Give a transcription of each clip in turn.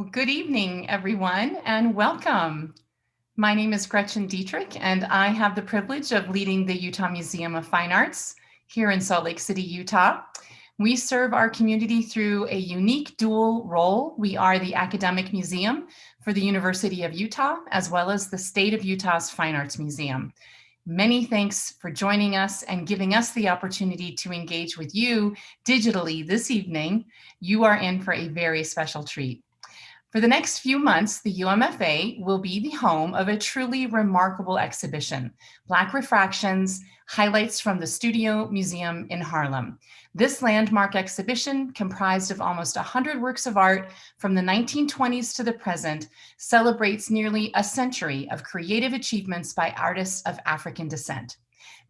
Well, good evening, everyone, and welcome. My name is Gretchen Dietrich, and I have the privilege of leading the Utah Museum of Fine Arts here in Salt Lake City, Utah. We serve our community through a unique dual role. We are the academic museum for the University of Utah, as well as the State of Utah's Fine Arts Museum. Many thanks for joining us and giving us the opportunity to engage with you digitally this evening. You are in for a very special treat. For the next few months, the UMFA will be the home of a truly remarkable exhibition, Black Refractions, Highlights from the Studio Museum in Harlem. This landmark exhibition, comprised of almost 100 works of art from the 1920s to the present, celebrates nearly a century of creative achievements by artists of African descent.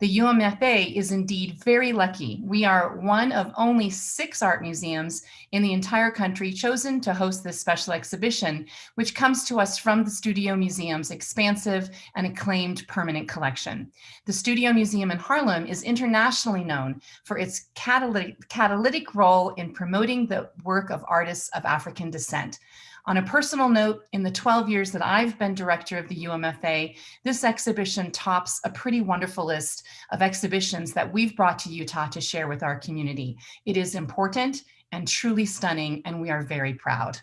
The UMFA is indeed very lucky. We are one of only 6 art museums in the entire country chosen to host this special exhibition, which comes to us from the Studio Museum's expansive and acclaimed permanent collection. The Studio Museum in Harlem is internationally known for its catalytic role in promoting the work of artists of African descent. On a personal note, in the 12 years that I've been director of the UMFA, this exhibition tops a pretty wonderful list of exhibitions that we've brought to Utah to share with our community. It is important and truly stunning, and we are very proud.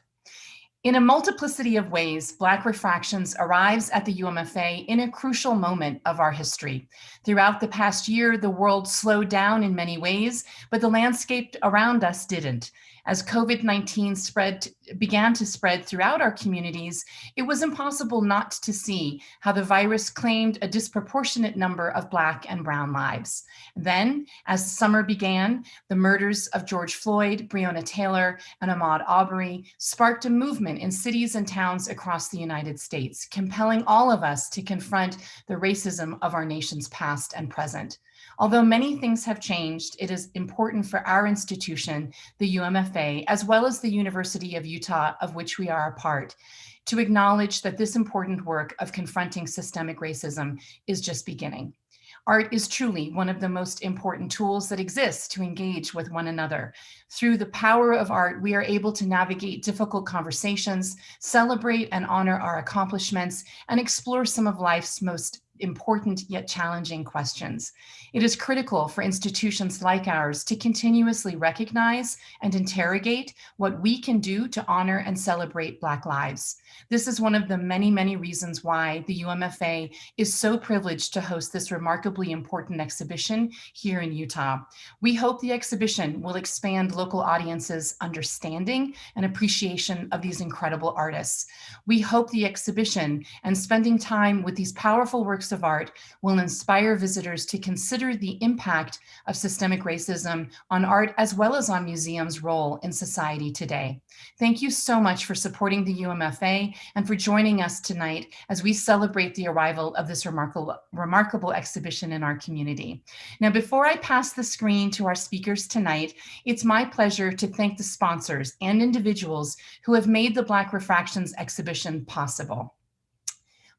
In a multiplicity of ways, Black Refractions arrives at the UMFA in a crucial moment of our history. Throughout the past year, the world slowed down in many ways, but the landscape around us didn't. As COVID-19 began to spread throughout our communities, it was impossible not to see how the virus claimed a disproportionate number of Black and Brown lives. Then, as summer began, the murders of George Floyd, Breonna Taylor, and Ahmaud Arbery sparked a movement in cities and towns across the United States, compelling all of us to confront the racism of our nation's past and present. Although many things have changed, it is important for our institution, the UMFA, as well as the University of Utah, of which we are a part, to acknowledge that this important work of confronting systemic racism is just beginning. Art is truly one of the most important tools that exist to engage with one another. Through the power of art, we are able to navigate difficult conversations, celebrate and honor our accomplishments, and explore some of life's most important yet challenging questions. It is critical for institutions like ours to continuously recognize and interrogate what we can do to honor and celebrate Black lives. This is one of the many, many reasons why the UMFA is so privileged to host this remarkably important exhibition here in Utah. We hope the exhibition will expand local audiences' understanding and appreciation of these incredible artists. We hope the exhibition and spending time with these powerful works of art will inspire visitors to consider the impact of systemic racism on art as well as on museums' role in society today. Thank you so much for supporting the UMFA and for joining us tonight as we celebrate the arrival of this remarkable exhibition in our community. Now, before I pass the screen to our speakers tonight, it's my pleasure to thank the sponsors and individuals who have made the Black Refractions exhibition possible.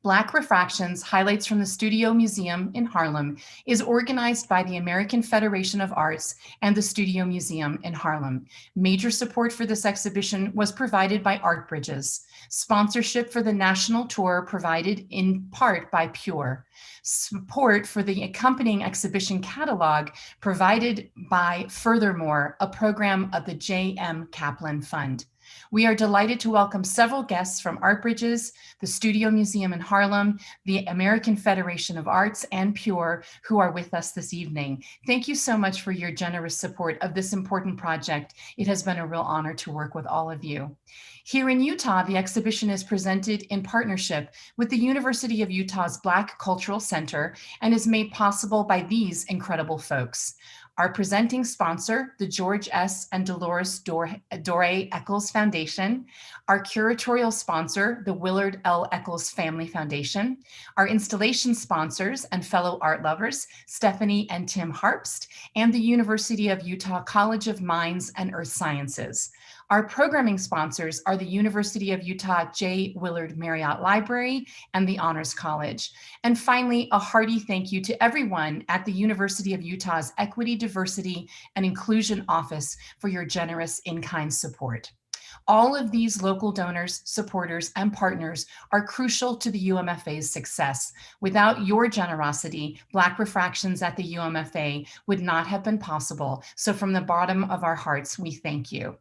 Black Refractions, Highlights from the Studio Museum in Harlem, is organized by the American Federation of Arts and the Studio Museum in Harlem. Major support for this exhibition was provided by Art Bridges. Sponsorship for the national tour provided in part by Pure. Support for the accompanying exhibition catalog provided by Furthermore, a program of the J.M. Kaplan Fund. We are delighted to welcome several guests from Art Bridges, the Studio Museum in Harlem, the American Federation of Arts, and Pure, who are with us this evening. Thank you so much for your generous support of this important project. It has been a real honor to work with all of you. Here in Utah, the exhibition is presented in partnership with the University of Utah's Black Cultural Center and is made possible by these incredible folks. Our presenting sponsor, the George S. and Dolores Dore Eccles Foundation, our curatorial sponsor, the Willard L. Eccles Family Foundation, our installation sponsors and fellow art lovers, Stephanie and Tim Harpst, and the University of Utah College of Mines and Earth Sciences. Our programming sponsors are the University of Utah J. Willard Marriott Library and the Honors College. And finally, a hearty thank you to everyone at the University of Utah's Equity, Diversity, and Inclusion Office for your generous in-kind support. All of these local donors, supporters, and partners are crucial to the UMFA's success. Without your generosity, Black Refractions at the UMFA would not have been possible. So from the bottom of our hearts, we thank you.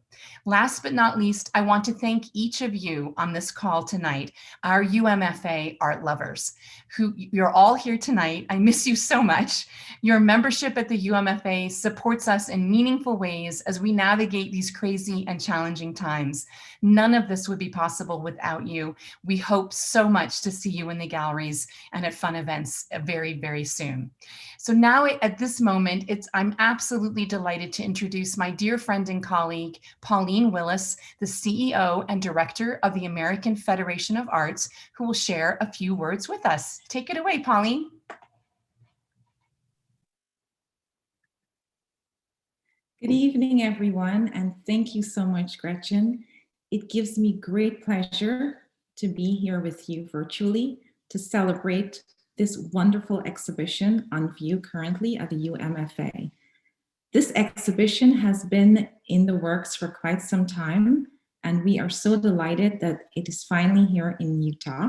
Last but not least, I want to thank each of you on this call tonight, our UMFA art lovers, who you're all here tonight. I miss you so much. Your membership at the UMFA supports us in meaningful ways as we navigate these crazy and challenging times. None of this would be possible without you. We hope so much to see you in the galleries and at fun events very, very soon. So now at this moment, I'm absolutely delighted to introduce my dear friend and colleague, Pauline Willis, the CEO and Director of the American Federation of Arts, who will share a few words with us. Take it away, Pauline. Good evening, everyone, and thank you so much, Gretchen. It gives me great pleasure to be here with you virtually to celebrate this wonderful exhibition on view currently at the UMFA. This exhibition has been in the works for quite some time, and we are so delighted that it is finally here in Utah.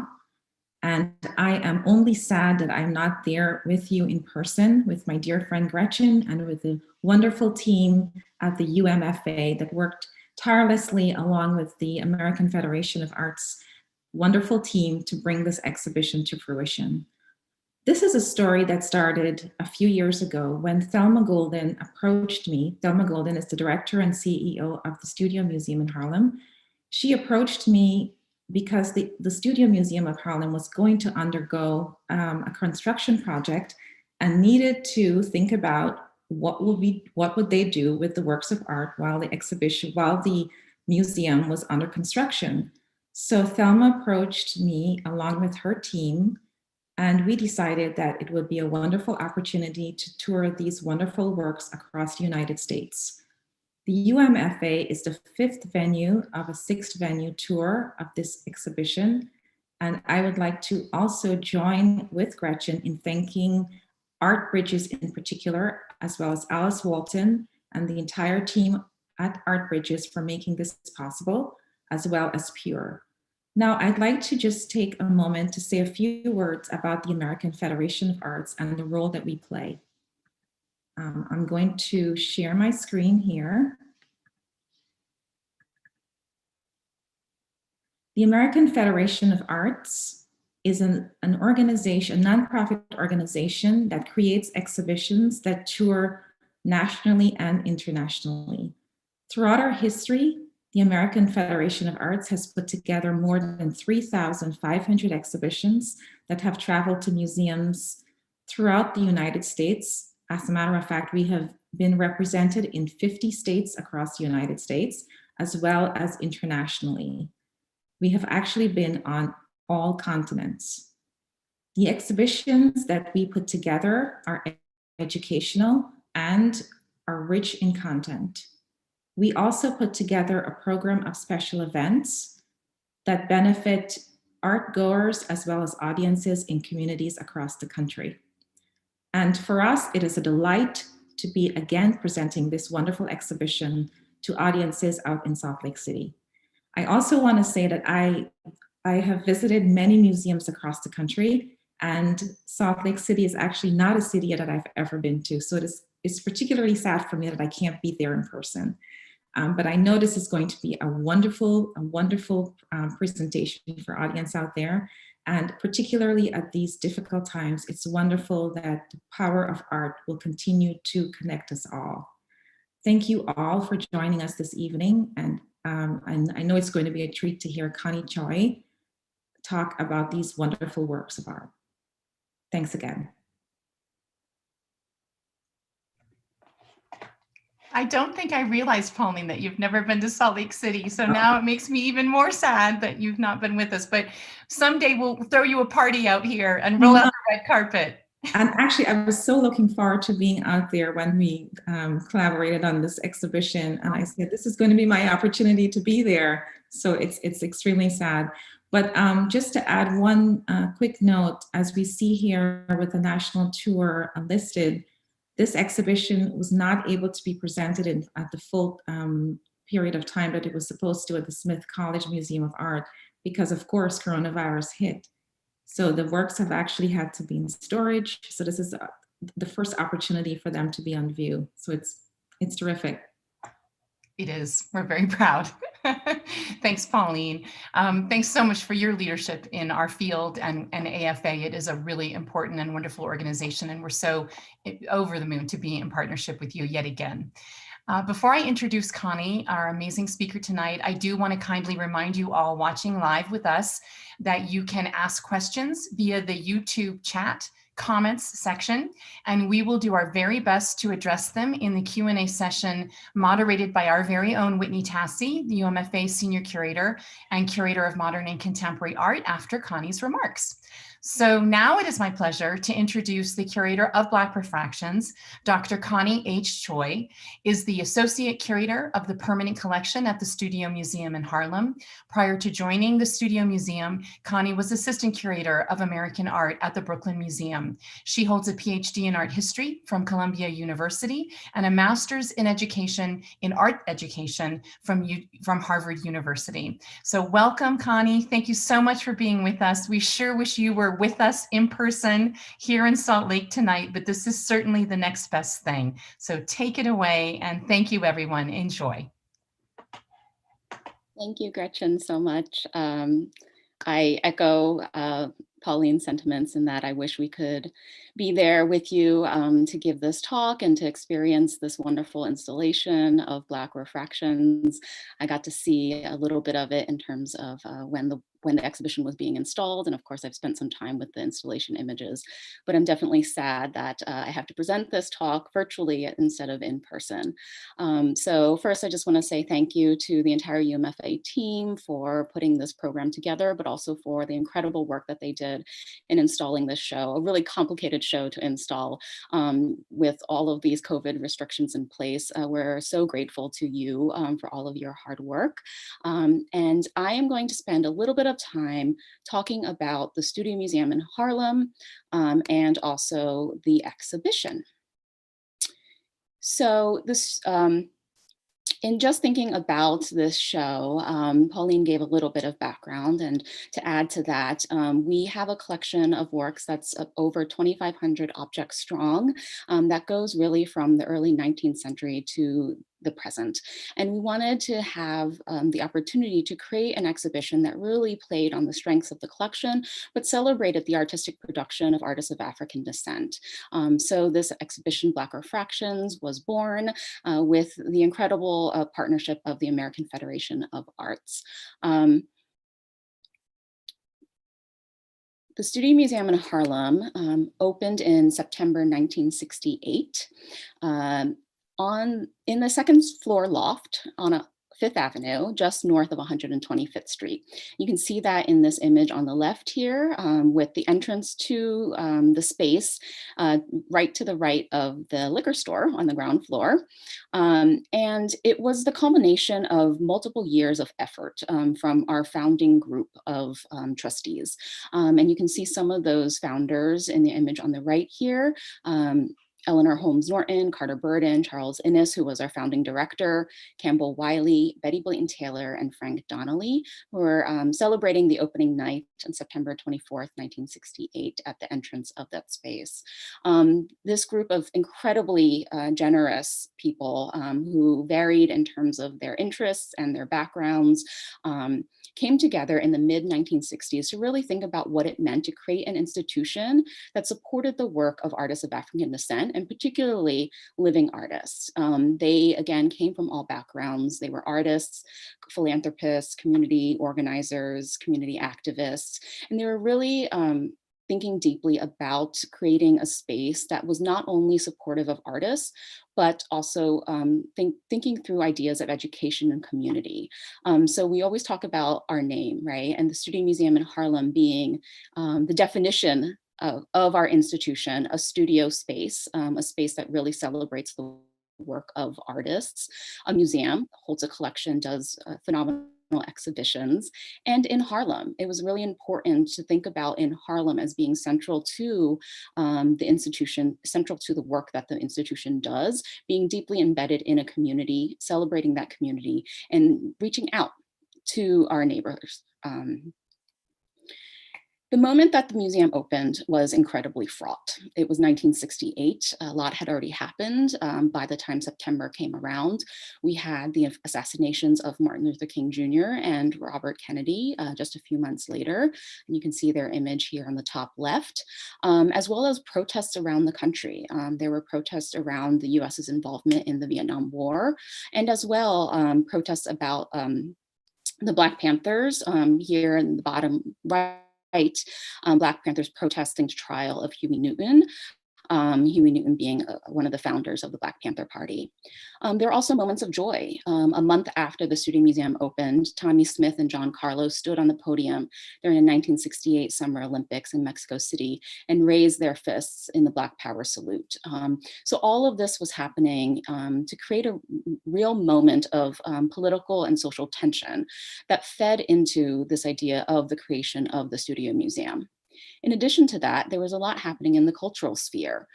And I am only sad that I'm not there with you in person with my dear friend Gretchen and with the wonderful team at the UMFA that worked tirelessly along with the American Federation of Arts wonderful team to bring this exhibition to fruition. This is a story that started a few years ago when Thelma Golden approached me. Thelma Golden is the director and CEO of the Studio Museum in Harlem. She approached me because the Studio Museum of Harlem was going to undergo a construction project and needed to think about what would they do with the works of art while the museum was under construction. So Thelma approached me along with her team, and we decided that it would be a wonderful opportunity to tour these wonderful works across the United States. The UMFA is the 5th venue of a 6th venue tour of this exhibition. And I would like to also join with Gretchen in thanking Art Bridges in particular, as well as Alice Walton and the entire team at Art Bridges for making this possible, as well as Pure. Now, I'd like to just take a moment to say a few words about the American Federation of Arts and the role that we play. I'm going to share my screen here. The American Federation of Arts is an organization, a nonprofit organization that creates exhibitions that tour nationally and internationally. Throughout our history, the American Federation of Arts has put together more than 3,500 exhibitions that have traveled to museums throughout the United States. As a matter of fact, we have been represented in 50 states across the United States, as well as internationally. We have actually been on all continents. The exhibitions that we put together are educational and are rich in content. We also put together a program of special events that benefit art goers as well as audiences in communities across the country. And for us, it is a delight to be again presenting this wonderful exhibition to audiences out in Salt Lake City. I also want to say that I have visited many museums across the country, and Salt Lake City is actually not a city that I've ever been to. So it's particularly sad for me that I can't be there in person. But I know this is going to be a wonderful presentation for audience out there. And particularly at these difficult times, it's wonderful that the power of art will continue to connect us all. Thank you all for joining us this evening. And I know it's going to be a treat to hear Connie Choi talk about these wonderful works of art. Thanks again. I don't think I realized, Pauline, that you've never been to Salt Lake City. So now it makes me even more sad that you've not been with us. But someday we'll throw you a party out here and roll out the red carpet. And actually, I was so looking forward to being out there when we collaborated on this exhibition. And I said, this is going to be my opportunity to be there. So it's extremely sad. But just to add one quick note, as we see here with the national tour listed, this exhibition was not able to be presented at the full period of time that it was supposed to at the Smith College Museum of Art because, of course, coronavirus hit. So the works have actually had to be in storage. So this is the first opportunity for them to be on view. So it's terrific. It is. We're very proud. Thanks, Pauline. Thanks so much for your leadership in our field and AFA. It is a really important and wonderful organization, and we're so over the moon to be in partnership with you yet again. Before I introduce Connie, our amazing speaker tonight, I do want to kindly remind you all watching live with us that you can ask questions via the YouTube chat comments section, and we will do our very best to address them in the Q&A session moderated by our very own Whitney Tassi, the UMFA Senior Curator and Curator of Modern and Contemporary Art, after Connie's remarks. So now it is my pleasure to introduce the Curator of Black Refractions. Dr. Connie H. Choi is the Associate Curator of the Permanent Collection at the Studio Museum in Harlem. Prior to joining the Studio Museum, Connie was Assistant Curator of American Art at the Brooklyn Museum. She holds a PhD in Art History from Columbia University and a Master's in Education in Art Education from Harvard University. So welcome, Connie. Thank you so much for being with us. We sure wish you were with us in person here in Salt Lake tonight, but this is certainly the next best thing. So take it away, and thank you, everyone. Enjoy. Thank you, Gretchen, so much. I echo Pauline's sentiments in that I wish we could be there with you to give this talk and to experience this wonderful installation of Black Refractions. I got to see a little bit of it in terms of when the exhibition was being installed. And of course, I've spent some time with the installation images, but I'm definitely sad that I have to present this talk virtually instead of in person. So first, I just want to say thank you to the entire UMFA team for putting this program together, but also for the incredible work that they did in installing this show, a really complicated show to install with all of these COVID restrictions in place. We're so grateful to you for all of your hard work. And I am going to spend a little bit of time talking about the Studio Museum in Harlem and also the exhibition. So this, in just thinking about this show, Pauline gave a little bit of background, and to add to that, we have a collection of works that's over 2,500 objects strong that goes really from the early 19th century to the present. And we wanted to have the opportunity to create an exhibition that really played on the strengths of the collection, but celebrated the artistic production of artists of African descent. So this exhibition, Black Refractions, was born with the incredible partnership of the American Federation of Arts. The Studio Museum in Harlem opened in September 1968. In the second floor loft on Fifth Avenue, just north of 125th Street. You can see that in this image on the left here with the entrance to the space right to the right of the liquor store on the ground floor. And it was the culmination of multiple years of effort from our founding group of trustees. And you can see some of those founders in the image on the right here. Eleanor Holmes Norton, Carter Burden, Charles Innes, who was our founding director, Campbell Wiley, Betty Blayton Taylor, and Frank Donnelly, who were celebrating the opening night on September 24th, 1968 at the entrance of that space. This group of incredibly generous people who varied in terms of their interests and their backgrounds came together in the mid-1960s to really think about what it meant to create an institution that supported the work of artists of African descent, and particularly living artists. They, again, came from all backgrounds. They were artists, philanthropists, community organizers, community activists, and they were really thinking deeply about creating a space that was not only supportive of artists, but also thinking through ideas of education and community. So we always talk about our name, right? And the Studio Museum in Harlem being the definition of our institution, a studio space, a space that really celebrates the work of artists. A museum holds a collection, does phenomenal exhibitions, and in Harlem. It was really important to think about in Harlem as being central to the institution, central to the work that the institution does, being deeply embedded in a community, celebrating that community, and reaching out to our neighbors. The moment that the museum opened was incredibly fraught. It was 1968. A lot had already happened by the time September came around. We had the assassinations of Martin Luther King Jr. and Robert Kennedy just a few months later. And you can see their image here on the top left, as well as protests around the country. There were protests around the US's involvement in the Vietnam War, and as well protests about the Black Panthers here in the bottom right. Black Panthers protesting the trial of Huey Newton. Huey Newton being one of the founders of the Black Panther Party. There are also moments of joy. A month after the Studio Museum opened, Tommie Smith and John Carlos stood on the podium during the 1968 Summer Olympics in Mexico City and raised their fists in the Black Power salute. So all of this was happening to create a real moment of political and social tension that fed into this idea of the creation of the Studio Museum. In addition to that, there was a lot happening in the cultural sphere.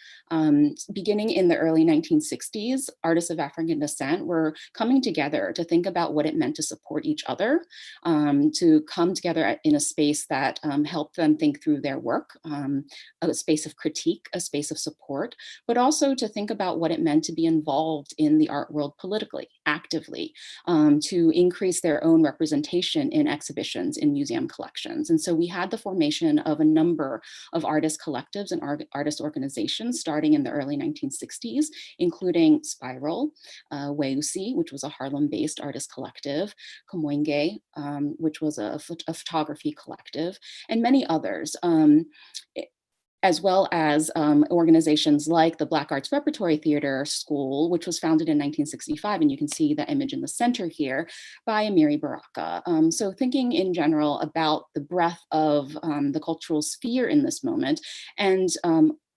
Beginning in the early 1960s, artists of African descent were coming together to think about what it meant to support each other, to come together in a space that helped them think through their work, a space of critique, a space of support, but also to think about what it meant to be involved in the art world politically, actively, to increase their own representation in exhibitions, in museum collections. And so we had the formation of a number of artist collectives and artist organizations starting in the early 1960s, including Spiral, Weusi, which was a Harlem-based artist collective, Kamwenge, which was a photography collective, and many others. As well as organizations like the Black Arts Repertory Theater School, which was founded in 1965, and you can see the image in the center here, by Amiri Baraka. So thinking in general about the breadth of the cultural sphere in this moment, and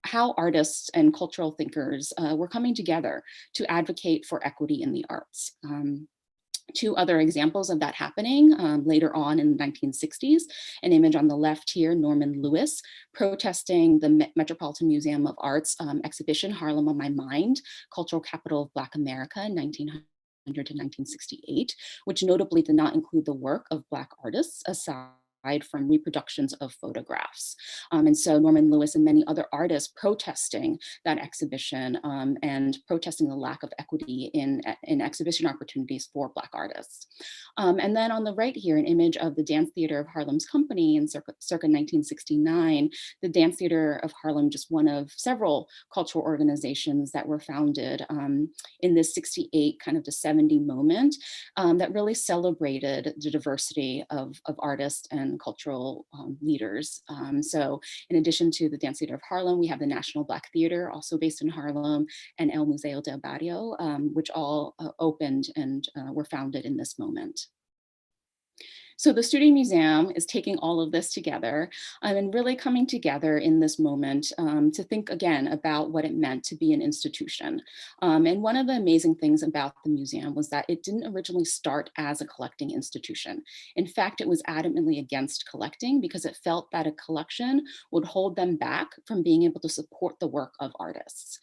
how artists and cultural thinkers were coming together to advocate for equity in the arts. Two other examples of that happening later on in the 1960s, an image on the left here, Norman Lewis protesting the Metropolitan Museum of Art's exhibition, Harlem on My Mind, Cultural Capital of Black America in 1900 to 1968, which notably did not include the work of Black artists aside from reproductions of photographs. And so Norman Lewis and many other artists protesting that exhibition and protesting the lack of equity in exhibition opportunities for Black artists. And then on the right here, an image of the Dance Theater of Harlem's company in circa 1969. The Dance Theater of Harlem, just one of several cultural organizations that were founded in this 68 kind of to 70 moment that really celebrated the diversity of artists and cultural leaders. So in addition to the Dance Theater of Harlem, we have the National Black Theater, also based in Harlem, and El Museo del Barrio, which all opened and were founded in this moment. So the Studio Museum is taking all of this together and really coming together in this moment to think again about what it meant to be an institution. And one of the amazing things about the museum was that it didn't originally start as a collecting institution. In fact, it was adamantly against collecting because it felt that a collection would hold them back from being able to support the work of artists.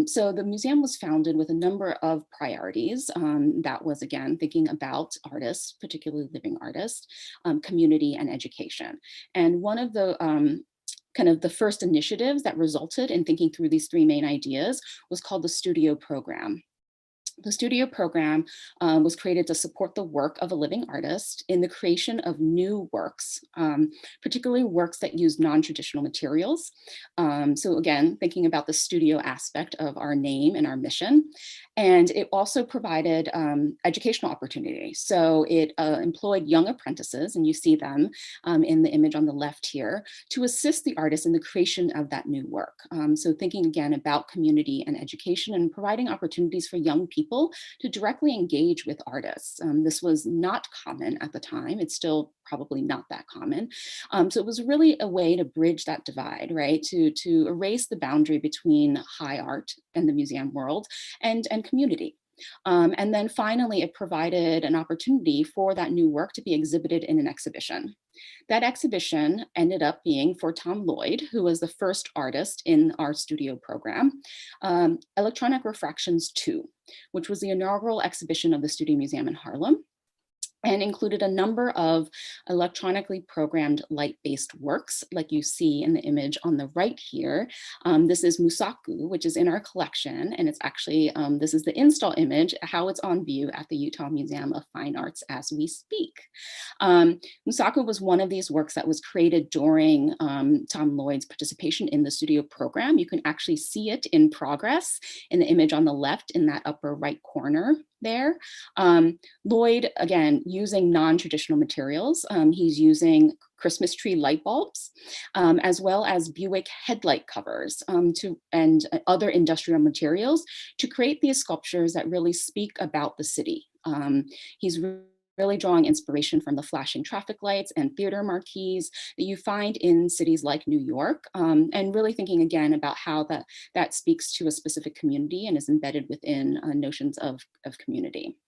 So the museum was founded with a number of priorities. That was, again, thinking about artists, particularly living artists, community, and education. And one of the kind of the first initiatives that resulted in thinking through these three main ideas was called the Studio Program. The Studio Program was created to support the work of a living artist in the creation of new works, particularly works that use non-traditional materials. So again, thinking about the studio aspect of our name and our mission. And it also provided educational opportunities. So it employed young apprentices, and you see them in the image on the left here, to assist the artist in the creation of that new work. So thinking again about community and education and providing opportunities for young people to directly engage with artists. This was not common at the time. It's still probably not that common. So it was really a way to bridge that divide, right? To erase the boundary between high art and the museum world and community. And then finally, it provided an opportunity for that new work to be exhibited in an exhibition. That exhibition ended up being for Tom Lloyd, who was the first artist in our studio program, Electronic Refractions 2, which was the inaugural exhibition of the Studio Museum in Harlem, and included a number of electronically programmed light-based works, like you see in the image on the right here. This is Musaku, which is in our collection, and it's actually, this is the install image, how it's on view at the Utah Museum of Fine Arts as we speak. Musaku was one of these works that was created during Tom Lloyd's participation in the studio program. You can actually see it in progress in the image on the left in that upper right corner there. Lloyd, again, using non-traditional materials. He's using Christmas tree light bulbs, as well as Buick headlight covers and other industrial materials to create these sculptures that really speak about the city. He's really drawing inspiration from the flashing traffic lights and theater marquees that you find in cities like New York, and really thinking again about how that speaks to a specific community and is embedded within notions of community.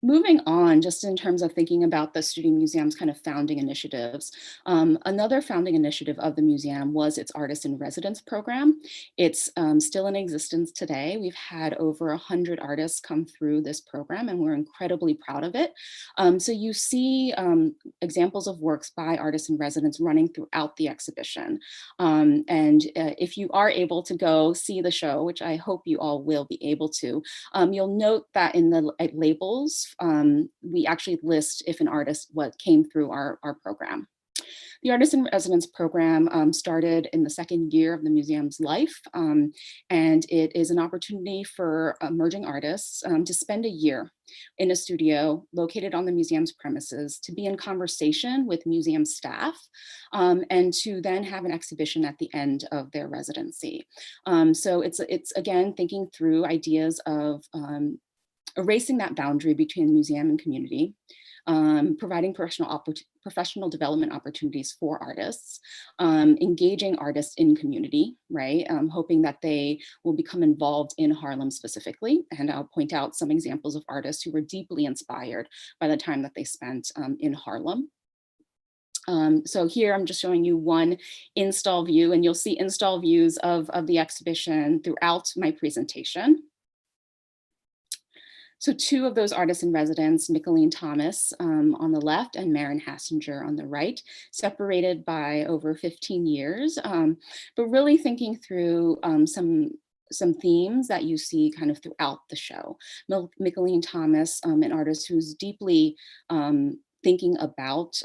Moving on, just in terms of thinking about the Studio Museum's kind of founding initiatives, another founding initiative of the museum was its Artist in Residence program. It's still in existence today. We've had over 100 artists come through this program, and we're incredibly proud of it. So you see examples of works by Artists in Residence running throughout the exhibition. And if you are able to go see the show, which I hope you all will be able to, you'll note that in the labels, we actually list if an artist came through our program. The Artist in Residence program started in the second year of the museum's life, and it is an opportunity for emerging artists to spend a year in a studio located on the museum's premises, to be in conversation with museum staff, and to then have an exhibition at the end of their residency. So it's again thinking through ideas of erasing that boundary between museum and community, providing professional development opportunities for artists, engaging artists in community, right? Hoping that they will become involved in Harlem specifically. And I'll point out some examples of artists who were deeply inspired by the time that they spent in Harlem. So here I'm just showing you one install view, and you'll see install views of the exhibition throughout my presentation. So two of those artists in residence, Nicolene Thomas on the left and Maren Hassinger on the right, separated by over 15 years, but really thinking through some themes that you see kind of throughout the show. Nicolene Thomas, an artist who's deeply thinking about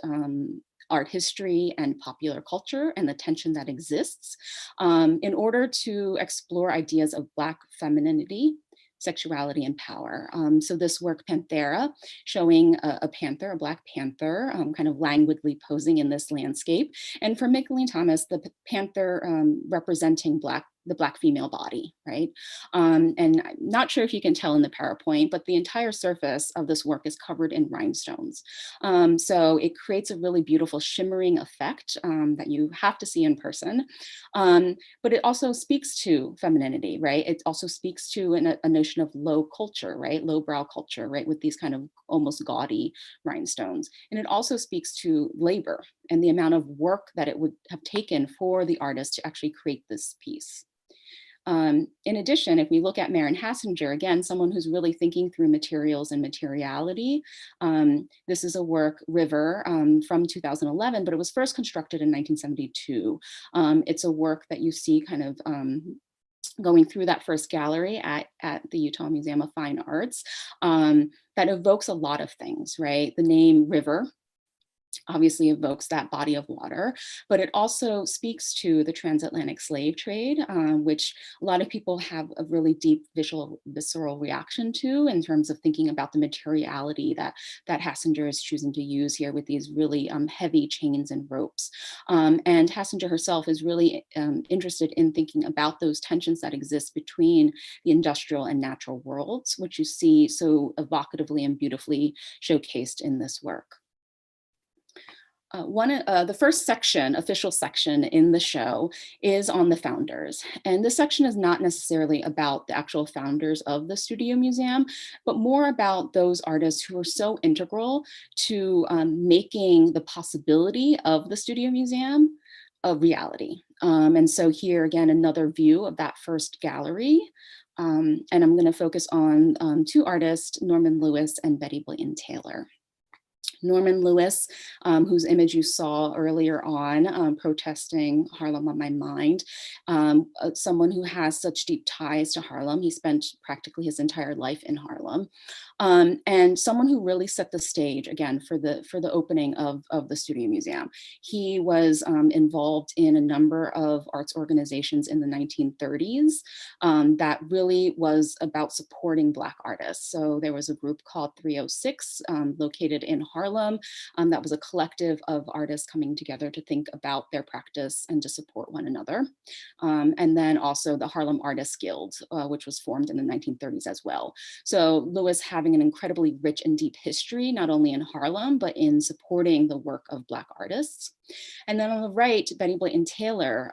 art history and popular culture and the tension that exists in order to explore ideas of Black femininity, sexuality, and power. So this work, Panthera, showing a panther, a Black panther, kind of languidly posing in this landscape. And for Nicolene Thomas, the panther representing the Black female body, right? And I'm not sure if you can tell in the PowerPoint, but the entire surface of this work is covered in rhinestones. So it creates a really beautiful shimmering effect that you have to see in person. But it also speaks to femininity, right? It also speaks to a notion of low culture, right? Lowbrow culture, right? With these kind of almost gaudy rhinestones. And it also speaks to labor and the amount of work that it would have taken for the artist to actually create this piece. In addition, if we look at Maren Hassinger, again, someone who's really thinking through materials and materiality, this is a work, River, from 2011, but it was first constructed in 1972. It's a work that you see kind of going through that first gallery at the Utah Museum of Fine Arts that evokes a lot of things, right? The name River obviously evokes that body of water, but it also speaks to the transatlantic slave trade, which a lot of people have a really deep visceral reaction to in terms of thinking about the materiality that Hassinger is choosing to use here with these really heavy chains and ropes. And Hassinger herself is really interested in thinking about those tensions that exist between the industrial and natural worlds, which you see so evocatively and beautifully showcased in this work. The first section, official section in the show, is on the founders. And this section is not necessarily about the actual founders of the Studio Museum, but more about those artists who are so integral to making the possibility of the Studio Museum a reality. And so here again, another view of that first gallery. And I'm going to focus on two artists, Norman Lewis and Betty Blayton Taylor. Norman Lewis, whose image you saw earlier on, protesting Harlem on My Mind, someone who has such deep ties to Harlem. He spent practically his entire life in Harlem. And someone who really set the stage, again, for the opening of the Studio Museum. He was involved in a number of arts organizations in the 1930s that really was about supporting Black artists. So there was a group called 306 located in Harlem. That was a collective of artists coming together to think about their practice and to support one another. And then also the Harlem Artists Guild, which was formed in the 1930s as well. So Lewis having an incredibly rich and deep history, not only in Harlem, but in supporting the work of Black artists. And then on the right, Betty Blayton Taylor,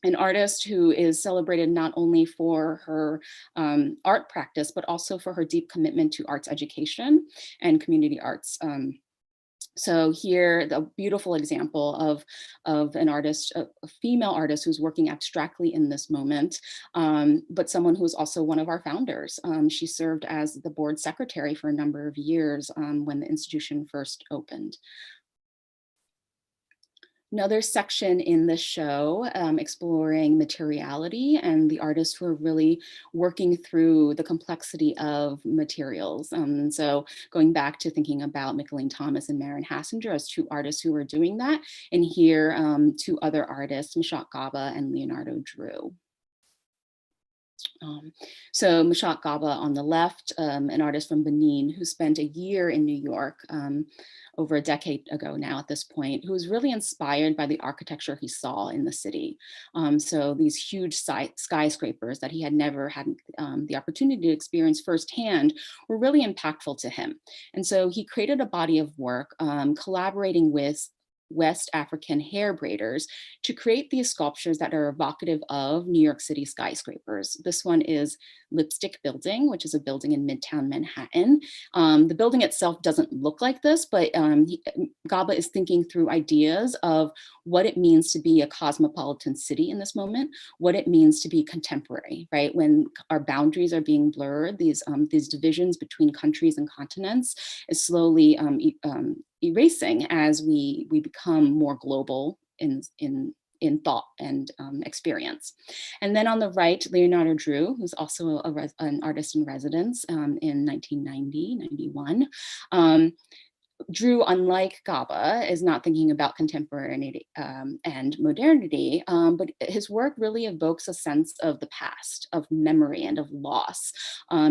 an artist who is celebrated not only for her art practice, but also for her deep commitment to arts education and community arts. So here, the beautiful example of an artist, a female artist who's working abstractly in this moment, but someone who's also one of our founders. She served as the board secretary for a number of years when the institution first opened. Another section in the show exploring materiality and the artists who are really working through the complexity of materials. So going back to thinking about Mickalene Thomas and Maren Hassinger as two artists who were doing that, and here two other artists, Misha Gabriel and Leonardo Drew. So Misha Gabriel on the left, an artist from Benin who spent a year in New York over a decade ago now at this point, who was really inspired by the architecture he saw in the city. So these huge skyscrapers that he had never had the opportunity to experience firsthand were really impactful to him. And so he created a body of work collaborating with West African hair braiders to create these sculptures that are evocative of New York City skyscrapers. This one is Lipstick Building, which is a building in Midtown Manhattan. The building itself doesn't look like this, but Gaba is thinking through ideas of what it means to be a cosmopolitan city in this moment, what it means to be contemporary, right? When our boundaries are being blurred, these divisions between countries and continents is slowly erasing as we become more global in thought and experience. And then on the right, Leonardo Drew, who's also an artist in residence in 1991. Drew, unlike Gaba, is not thinking about contemporaneity and modernity, but his work really evokes a sense of the past, of memory, and of loss.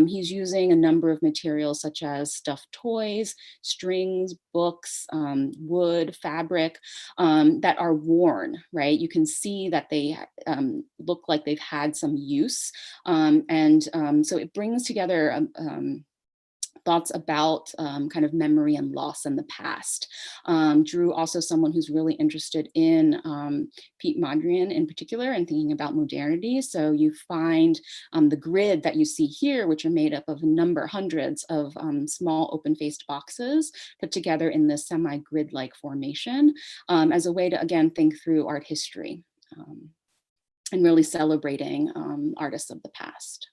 He's using a number of materials such as stuffed toys, strings, books, wood, fabric that are worn, right? You can see that they look like they've had some use. So it brings together thoughts about kind of memory and loss in the past. Drew, also someone who's really interested in Pete Mondrian in particular and thinking about modernity. So you find the grid that you see here, which are made up of hundreds of small open-faced boxes put together in this semi-grid-like formation as a way to, again, think through art history and really celebrating artists of the past.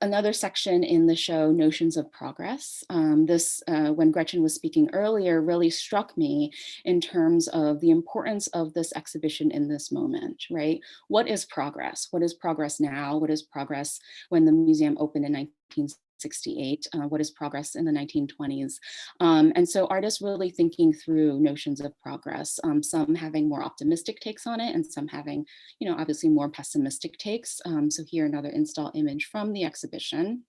Another section in the show, Notions of Progress. When Gretchen was speaking earlier, really struck me in terms of the importance of this exhibition in this moment, right? What is progress? What is progress now? What is progress when the museum opened in 1968? What is progress in the 1920s? And so artists really thinking through notions of progress, some having more optimistic takes on it and some having, obviously more pessimistic takes. So here another install image from the exhibition.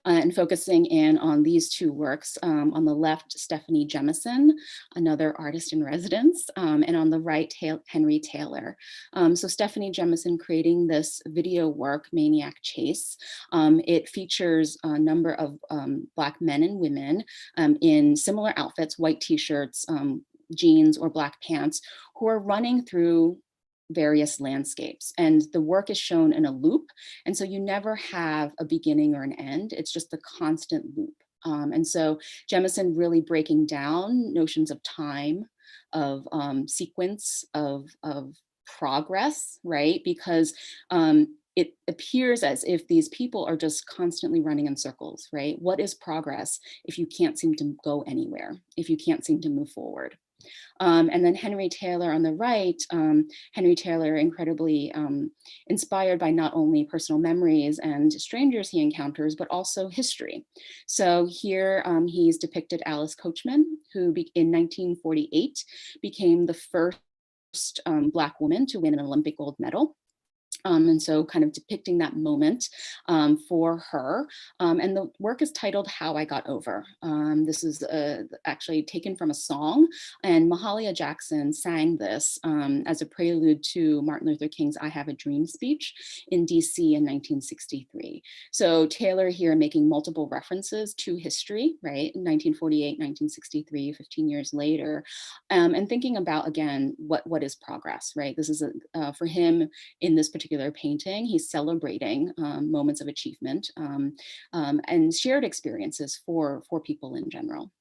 and focusing in on these two works. On the left, Stephanie Jemison, another artist in residence, and on the right, Henry Taylor. So Stephanie Jemison creating this video work, Maniac Chase. It features a number of Black men and women in similar outfits, white t-shirts, jeans or black pants, who are running through various landscapes, and the work is shown in a loop, and so you never have a beginning or an end. It's just a constant loop. And so Jemison really breaking down notions of time, of sequence, of progress, right? Because it appears as if these people are just constantly running in circles, right? What is progress if you can't seem to go anywhere, if you can't seem to move forward? And then Henry Taylor on the right, Henry Taylor incredibly inspired by not only personal memories and strangers he encounters, but also history. So here he's depicted Alice Coachman, who in 1948 became the first Black woman to win an Olympic gold medal. And so kind of depicting that moment for her. And the work is titled How I Got Over. This is actually taken from a song, and Mahalia Jackson sang this as a prelude to Martin Luther King's I Have a Dream speech in DC in 1963. So Taylor here making multiple references to history, right? In 1948, 1963, 15 years later, and thinking about, again, what is progress, right? This is for him in this particular painting, he's celebrating moments of achievement and shared experiences for people in general.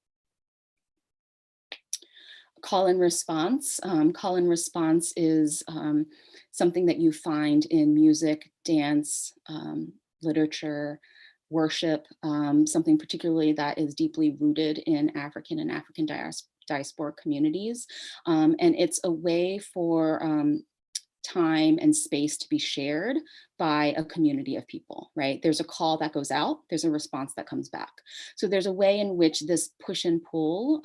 Call and response. Call and response is something that you find in music, dance, literature, worship, something particularly that is deeply rooted in African and African diaspora communities. And it's a way for time and space to be shared by a community of people, right? There's a call that goes out, there's a response that comes back. So there's a way in which this push and pull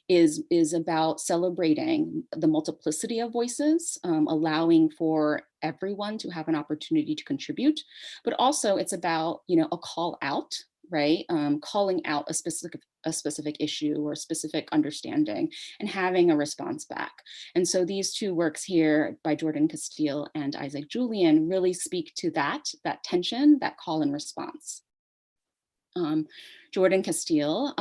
is about celebrating the multiplicity of voices, allowing for everyone to have an opportunity to contribute, but also it's about, a call out, right? Calling out a specific issue or a specific understanding and having a response back. And so these two works here by Jordan Castille and Isaac Julian really speak to that tension, that call and response. Jordan Castille,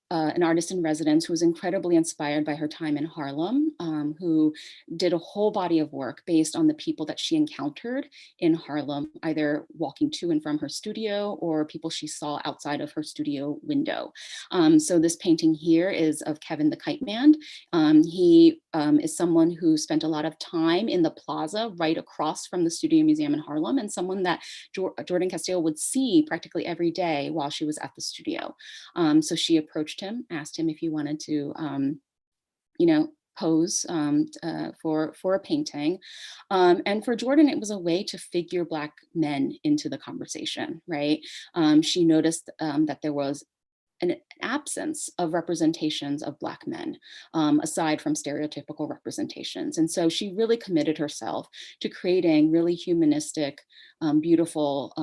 an artist in residence who was incredibly inspired by her time in Harlem, who did a whole body of work based on the people that she encountered in Harlem, either walking to and from her studio or people she saw outside of her studio window. So this painting here is of Kevin the Kite Man. He is someone who spent a lot of time in the plaza right across from the Studio Museum in Harlem, and someone that Jordan Castille would see practically every day while she was at the studio. So she approached him, asked him if he wanted to, pose for a painting. And for Jordan, it was a way to figure Black men into the conversation, right? She noticed that there was an absence of representations of Black men, aside from stereotypical representations. And so she really committed herself to creating really humanistic, beautiful,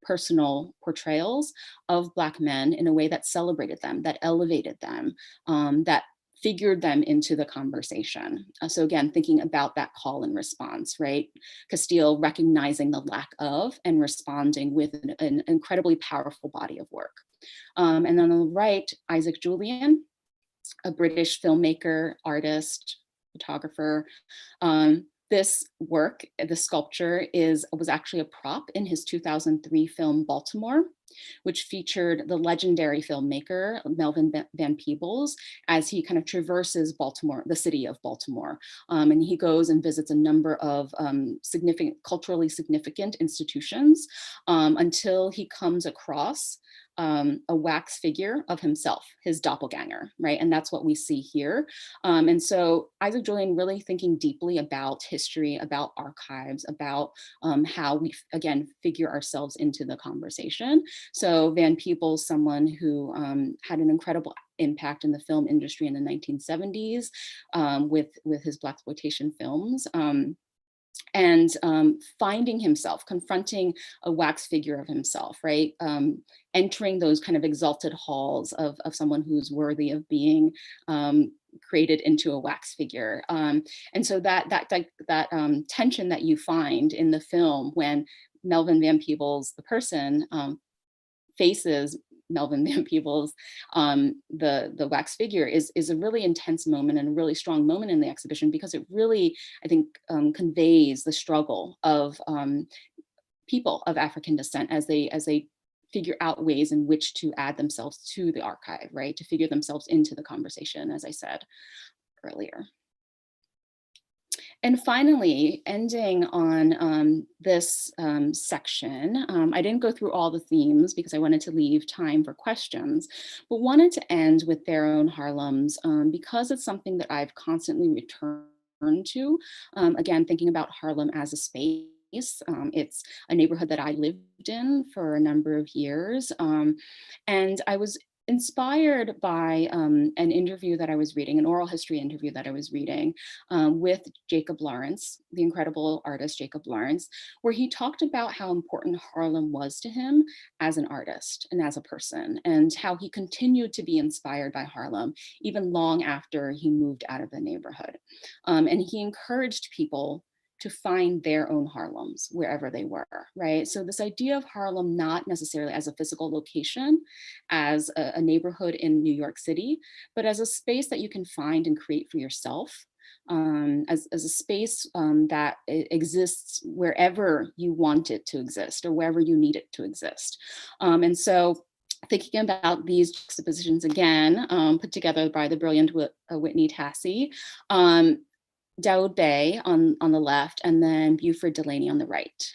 personal portrayals of Black men in a way that celebrated them, that elevated them, that figured them into the conversation. So again, thinking about that call and response, right? Castille recognizing the lack of and responding with an incredibly powerful body of work. And then on the right, Isaac Julian, a British filmmaker, artist, photographer. This work, the sculpture, was actually a prop in his 2003 film Baltimore, which featured the legendary filmmaker Melvin Van Peebles as he kind of traverses Baltimore, the city of Baltimore. And he goes and visits a number of culturally significant institutions until he comes across a wax figure of himself, his doppelganger, right? And that's what we see here. And so Isaac Julian really thinking deeply about history, about archives, about how we, again, figure ourselves into the conversation. So Van Peebles, someone who had an incredible impact in the film industry in the 1970s with his Blaxploitation films. and finding himself, confronting a wax figure of himself, right? Entering those kind of exalted halls of someone who's worthy of being created into a wax figure. And so that tension that you find in the film when Melvin Van Peebles, the person, faces Melvin Van Peebles, the wax figure, is a really intense moment and a really strong moment in the exhibition, because it really, I think, conveys the struggle of people of African descent as they figure out ways in which to add themselves to the archive, right? To figure themselves into the conversation, as I said earlier. And finally, ending on this section, I didn't go through all the themes because I wanted to leave time for questions, but wanted to end with Their Own Harlems because it's something that I've constantly returned to. Again, thinking about Harlem as a space. It's a neighborhood that I lived in for a number of years. And I was inspired by an interview that I was reading, an oral history interview that I was reading with Jacob Lawrence, the incredible artist Jacob Lawrence, where he talked about how important Harlem was to him as an artist and as a person, and how he continued to be inspired by Harlem even long after he moved out of the neighborhood. And he encouraged people to find their own Harlems wherever they were, right? So this idea of Harlem not necessarily as a physical location, as a neighborhood in New York City, but as a space that you can find and create for yourself, as a space that exists wherever you want it to exist or wherever you need it to exist. And so thinking about these juxtapositions again, put together by the brilliant Whitney Tassie, Daoud Bey on the left, and then Buford Delaney on the right.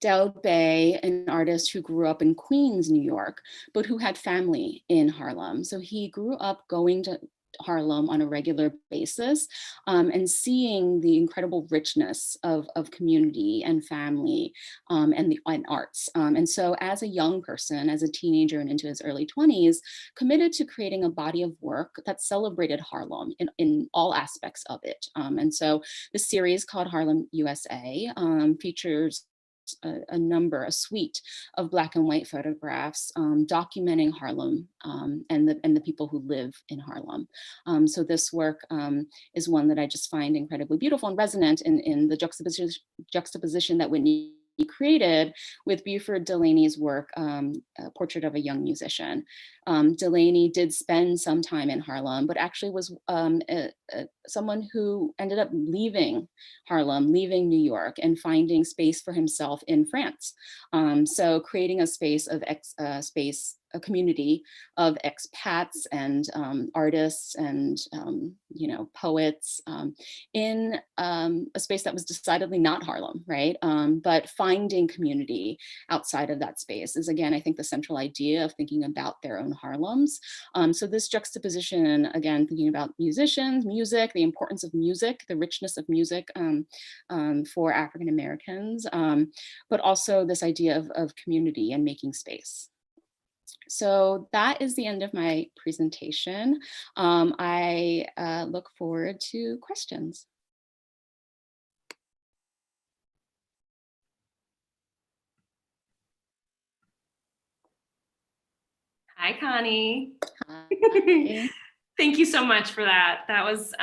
Daoud Bey, an artist who grew up in Queens, New York, but who had family in Harlem. So he grew up going to Harlem on a regular basis and seeing the incredible richness of community and family and arts. And so as a young person, as a teenager and into his early 20s, committed to creating a body of work that celebrated Harlem in all aspects of it. And so the series called Harlem USA features a suite of Black and white photographs documenting Harlem and the people who live in Harlem. So this work is one that I just find incredibly beautiful and resonant in the juxtaposition that Whitney created with Buford Delaney's work, Portrait of a Young Musician. Delaney did spend some time in Harlem, but actually was someone who ended up leaving Harlem, leaving New York, and finding space for himself in France. So creating a space of a community of expats and artists and poets in a space that was decidedly not Harlem, right? But finding community outside of that space is, again, I think, the central idea of thinking about their own Harlems. So this juxtaposition, again, thinking about musicians, music, the importance of music, the richness of music for African Americans, but also this idea of community and making space. So that is the end of my presentation. I look forward to questions. Hi, Connie. Hi. Thank you so much for that. That was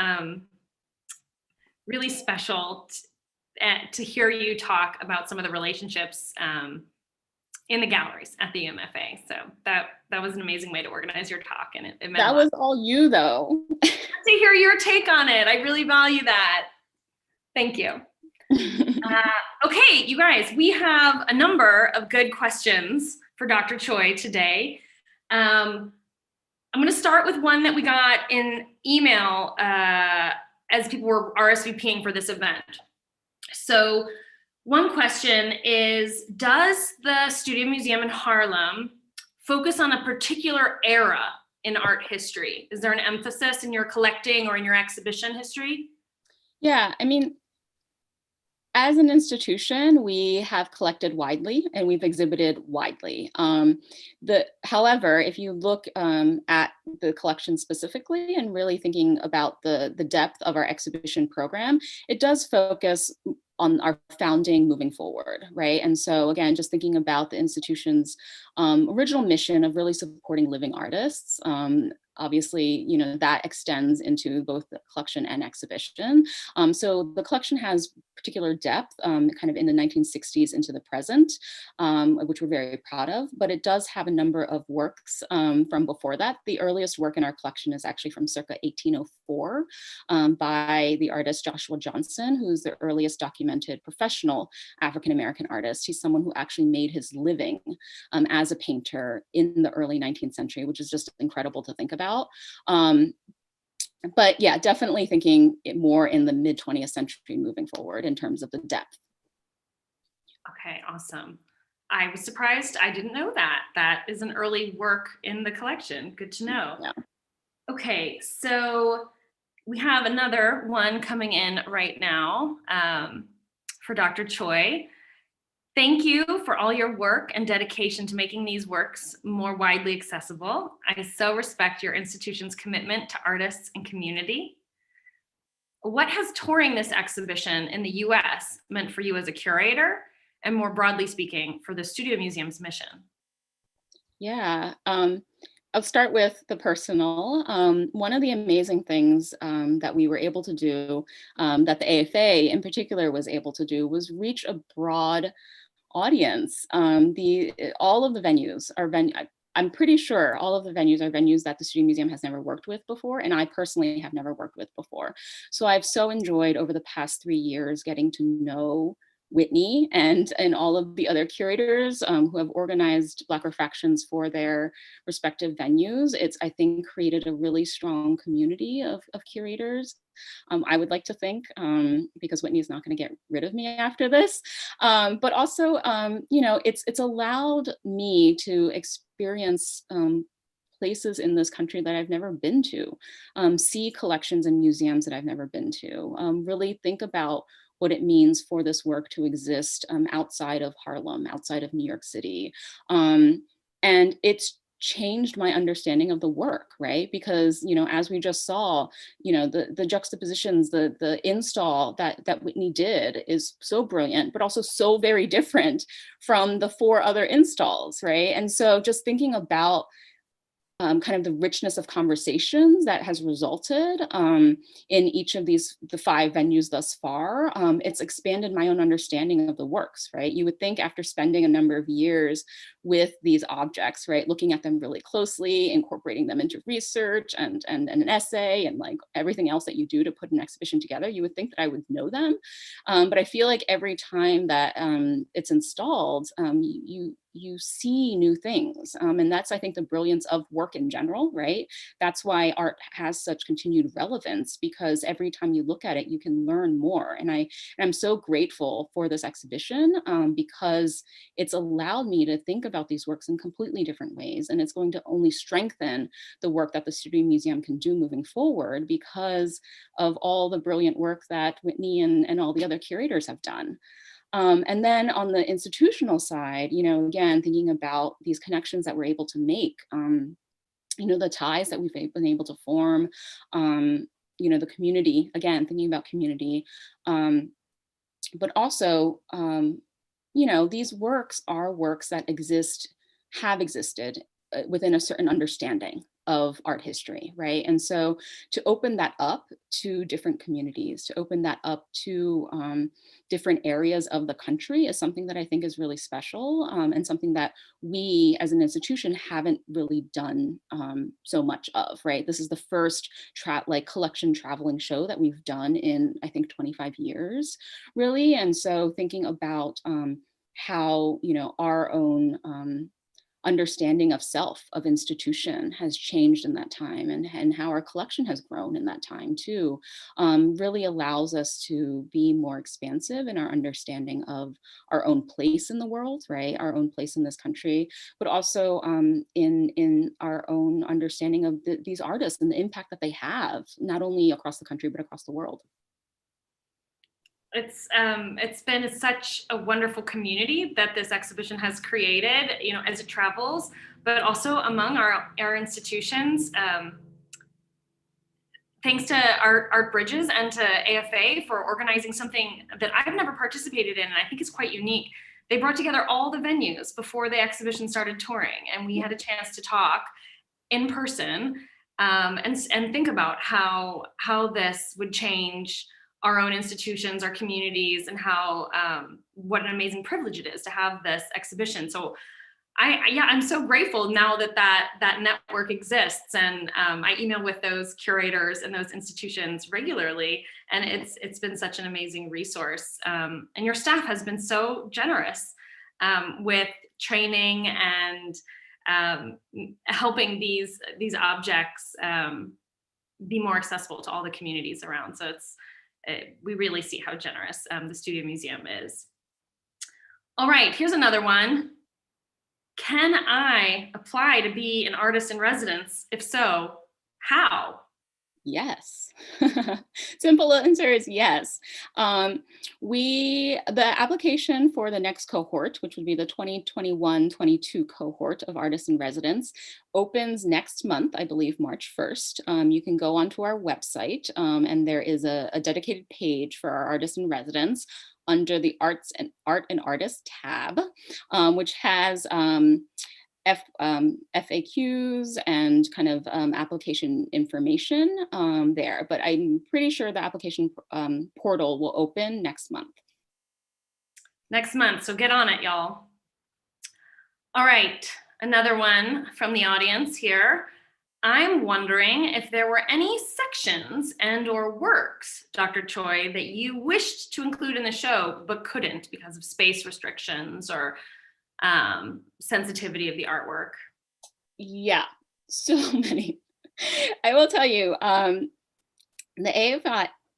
really special to hear you talk about some of the relationships in the galleries at the UMFA. So that was an amazing way to organize your talk, and it meant that was all you, though. To hear your take on it. I really value that. Thank you. Okay, you guys, we have a number of good questions for Dr. Choi today. I'm going to start with one that we got in email as people were RSVPing for this event. So one question is, does the Studio Museum in Harlem focus on a particular era in art history? Is there an emphasis in your collecting or in your exhibition history? Yeah, I mean, As an institution, we have collected widely and we've exhibited widely. However, if you look at the collection specifically and really thinking about the depth of our exhibition program, it does focus on our founding moving forward, right? And so again, just thinking about the institution's original mission of really supporting living artists. Obviously, you know, that extends into both the collection and exhibition. So the collection has particular depth kind of in the 1960s into the present, which we're very proud of, but it does have a number of works from before that. The earliest work in our collection is actually from circa 1804 by the artist Joshua Johnson, who's the earliest documented professional African-American artist. He's someone who actually made his living as a painter in the early 19th century, which is just incredible to think about. But yeah, definitely thinking it more in the mid 20th century moving forward in terms of the depth. Okay, awesome. I was surprised. I didn't know that. That is an early work in the collection. Good to know. Yeah. Okay, so we have another one coming in right now for Dr. Choi. Thank you for all your work and dedication to making these works more widely accessible. I so respect your institution's commitment to artists and community. What has touring this exhibition in the US meant for you as a curator, and more broadly speaking, for the Studio Museum's mission? Yeah, I'll start with the personal. One of the amazing things that we were able to do, that the AFA in particular was able to do, was reach a broad audience. All of the venues are I'm pretty sure all of the venues are venues that the Studio Museum has never worked with before, and I personally have never worked with before. So I've so enjoyed over the past 3 years getting to know Whitney and all of the other curators who have organized Black Refractions for their respective venues. It's, I think, created a really strong community of curators. I would like to think, because Whitney is not going to get rid of me after this, but also, you know, it's allowed me to experience places in this country that I've never been to, see collections and museums that I've never been to, really think about what it means for this work to exist outside of Harlem, outside of New York City. And it's changed my understanding of the work, right? Because, you know, as we just saw, you know, the juxtapositions, the install that Whitney did is so brilliant, but also so very different from the 4 other installs, right? And so just thinking about kind of the richness of conversations that has resulted in each of the 5 venues thus far, it's expanded my own understanding of the works, right? You would think after spending a number of years with these objects, right, looking at them really closely, incorporating them into research and an essay and like everything else that you do to put an exhibition together, you would think that I would know them. But I feel like every time that it's installed, you see new things. And that's, I think, the brilliance of work in general, right? That's why art has such continued relevance, because every time you look at it, you can learn more. And I'm so grateful for this exhibition because it's allowed me to think about these works in completely different ways. And it's going to only strengthen the work that the Studio Museum can do moving forward because of all the brilliant work that Whitney and all the other curators have done. And then on the institutional side, you know, again, thinking about these connections that we're able to make, you know, the ties that we've been able to form, you know, the community, again, thinking about community, but also, you know, these works are works that have existed within a certain understanding of art history, right? And so to open that up to different communities, to open that up to different areas of the country is something that I think is really special and something that we as an institution haven't really done so much of, right? This is the first collection traveling show that we've done in, I think, 25 years, really. And so thinking about how, you know, our own understanding of self, of institution has changed in that time, and how our collection has grown in that time too, really allows us to be more expansive in our understanding of our own place in the world, right? Our own place in this country, but also in our own understanding of these artists and the impact that they have, not only across the country, but across the world. It's been such a wonderful community that this exhibition has created, you know, as it travels, but also among our institutions. Thanks to Art Bridges and to AFA for organizing something that I've never participated in, and I think is quite unique. They brought together all the venues before the exhibition started touring, and we had a chance to talk in person, and think about how this would change our own institutions, our communities, and how what an amazing privilege it is to have this exhibition. So I'm so grateful now that network exists, and I email with those curators and those institutions regularly, and it's been such an amazing resource. And your staff has been so generous with training and helping these objects be more accessible to all the communities around. So we really see how generous the Studio Museum is. All right, here's another one. Can I apply to be an artist in residence? If so, how? Yes. Simple answer is yes. The application for the next cohort, which would be the 2021-22 cohort of artists in residence, opens next month, I believe March 1st. You can go onto our website, and there is a dedicated page for our artists in residence under the Art and Artists tab, which has FAQs and kind of application information there, but I'm pretty sure the application portal will open next month. Next month, so get on it, y'all. All right, another one from the audience here. I'm wondering if there were any sections and or works, Dr. Choi, that you wished to include in the show, but couldn't because of space restrictions or sensitivity of the artwork. Yeah, so many. I will tell you, the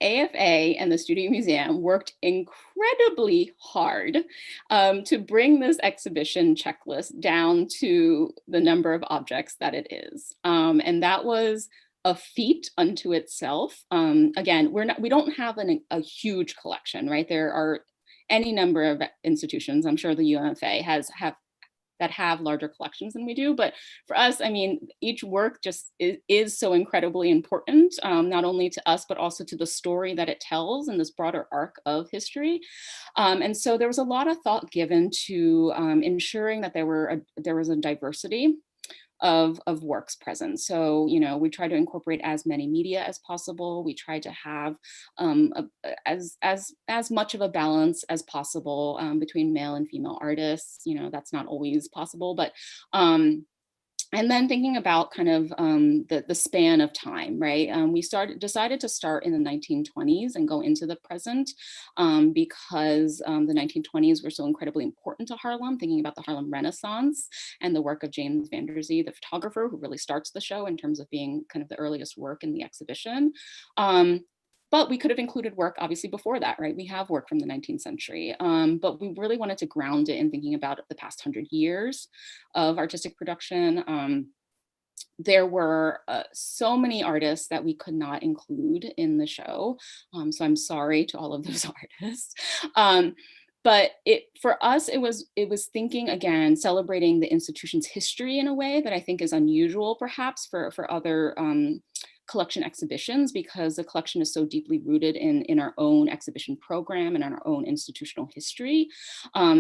AFA and the Studio Museum worked incredibly hard to bring this exhibition checklist down to the number of objects that it is. And that was a feat unto itself. Again, we don't have a huge collection, right? There are any number of institutions, I'm sure the UMFA have larger collections than we do, but for us, I mean, each work just is so incredibly important, not only to us, but also to the story that it tells in this broader arc of history. And so there was a lot of thought given to ensuring that there was a diversity of works present. So, you know, we try to incorporate as many media as possible. We try to have as much of a balance as possible between male and female artists. You know, that's not always possible, but and then thinking about kind of the span of time, right? We decided to start in the 1920s and go into the present because the 1920s were so incredibly important to Harlem, thinking about the Harlem Renaissance and the work of James Van Der Zee, the photographer who really starts the show in terms of being kind of the earliest work in the exhibition. But we could have included work obviously before that, right? We have work from the 19th century, but we really wanted to ground it in thinking about the past 100 years of artistic production. There were so many artists that we could not include in the show. So I'm sorry to all of those artists. But for us, it was thinking again, celebrating the institution's history in a way that I think is unusual perhaps for other collection exhibitions, because the collection is so deeply rooted in our own exhibition program and in our own institutional history.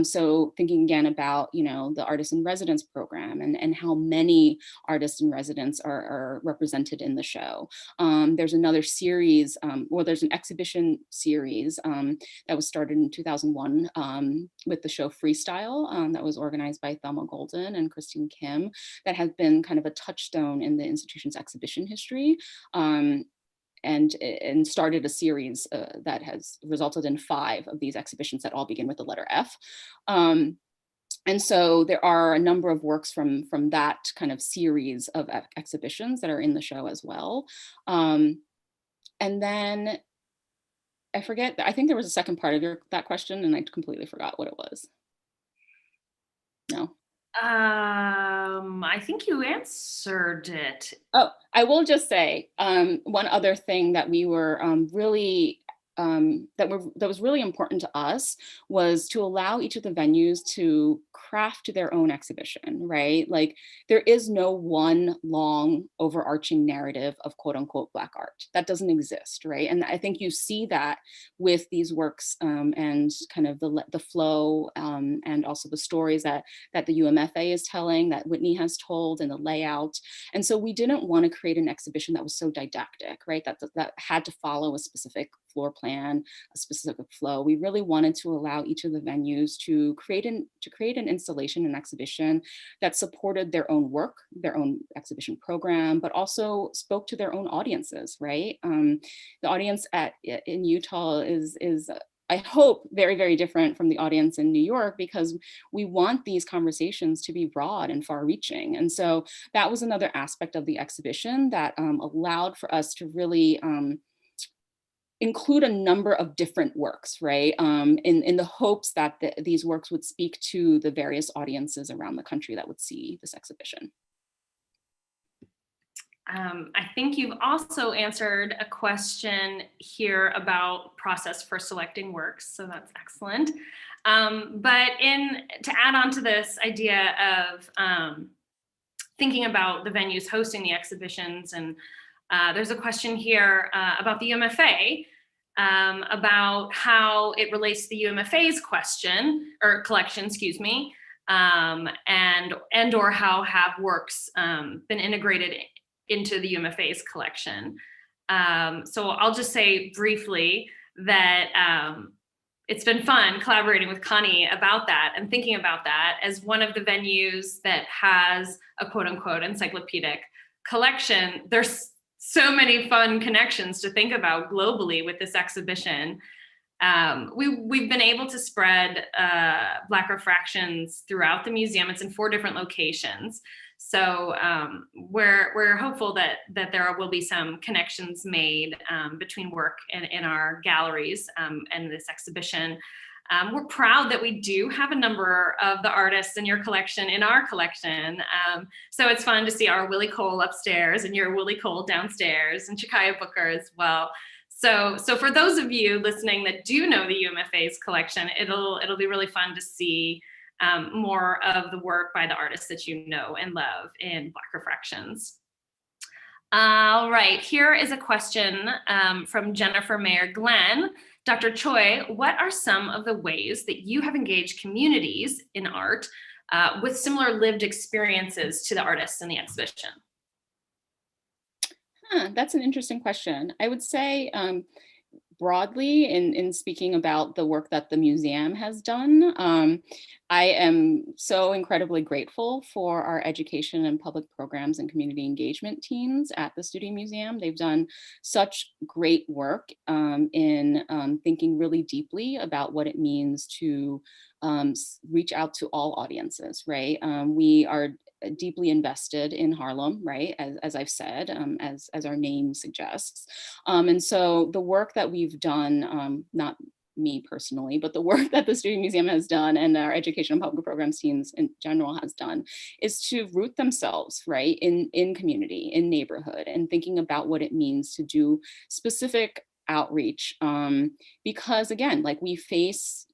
So thinking again about, you know, the artist in residence program and how many artists in residence are represented in the show. There's another series, there's an exhibition series that was started in 2001 with the show Freestyle that was organized by Thelma Golden and Christine Kim, that has been kind of a touchstone in the institution's exhibition history. And started a series that has resulted in 5 of these exhibitions that all begin with the letter F. And so there are a number of works from that kind of series of exhibitions that are in the show as well. And then I forget, I think there was a second part of that question and I completely forgot what it was. No. I think you answered it. Oh, I will just say one other thing that we were really that was really important to us was to allow each of the venues to craft their own exhibition, right? Like there is no one long overarching narrative of quote unquote Black art. That doesn't exist, right? And I think you see that with these works and kind of the flow and also the stories that the UMFA is telling, that Whitney has told, and the layout. And so we didn't want to create an exhibition that was so didactic, right? That had to follow a specific floor plan, a specific flow. We really wanted to allow each of the venues to create an installation, an exhibition that supported their own work, their own exhibition program, but also spoke to their own audiences, right? The audience in Utah is I hope very, very different from the audience in New York, because we want these conversations to be broad and far reaching. And so that was another aspect of the exhibition that allowed for us to really include a number of different works, right? In the hopes that these works would speak to the various audiences around the country that would see this exhibition. I think you've also answered a question here about process for selecting works, so that's excellent. But to add on to this idea of thinking about the venues hosting the exhibitions, and there's a question here about the UMFA, about how it relates to the UMFA's collection, excuse me, and or how have works been integrated into the UMFA's collection. So I'll just say briefly that it's been fun collaborating with Connie about that and thinking about that as one of the venues that has a quote unquote encyclopedic collection. There's so many fun connections to think about globally with this exhibition. We've been able to spread Black Refractions throughout the museum. It's in 4 different locations. So we're hopeful that there will be some connections made between work in our galleries and this exhibition. We're proud that we do have a number of the artists in your collection in our collection. So it's fun to see our Willie Cole upstairs and your Willie Cole downstairs, and Chikaya Booker as well. So for those of you listening that do know the UMFA's collection, it'll be really fun to see more of the work by the artists that you know and love in Black Refractions. All right, here is a question from Jennifer Mayer Glenn. Dr. Choi, what are some of the ways that you have engaged communities in art with similar lived experiences to the artists in the exhibition? That's an interesting question. I would say broadly, in speaking about the work that the museum has done, I am so incredibly grateful for our education and public programs and community engagement teams at the Studio Museum. They've done such great work in thinking really deeply about what it means to reach out to all audiences, right? We are deeply invested in Harlem, right? As I've said, as our name suggests. And so the work that we've done, not me personally, but the work that the Studio Museum has done and our education and public programs teams in general has done, is to root themselves, right, in community, in neighborhood, and thinking about what it means to do specific outreach. Because again, like we face,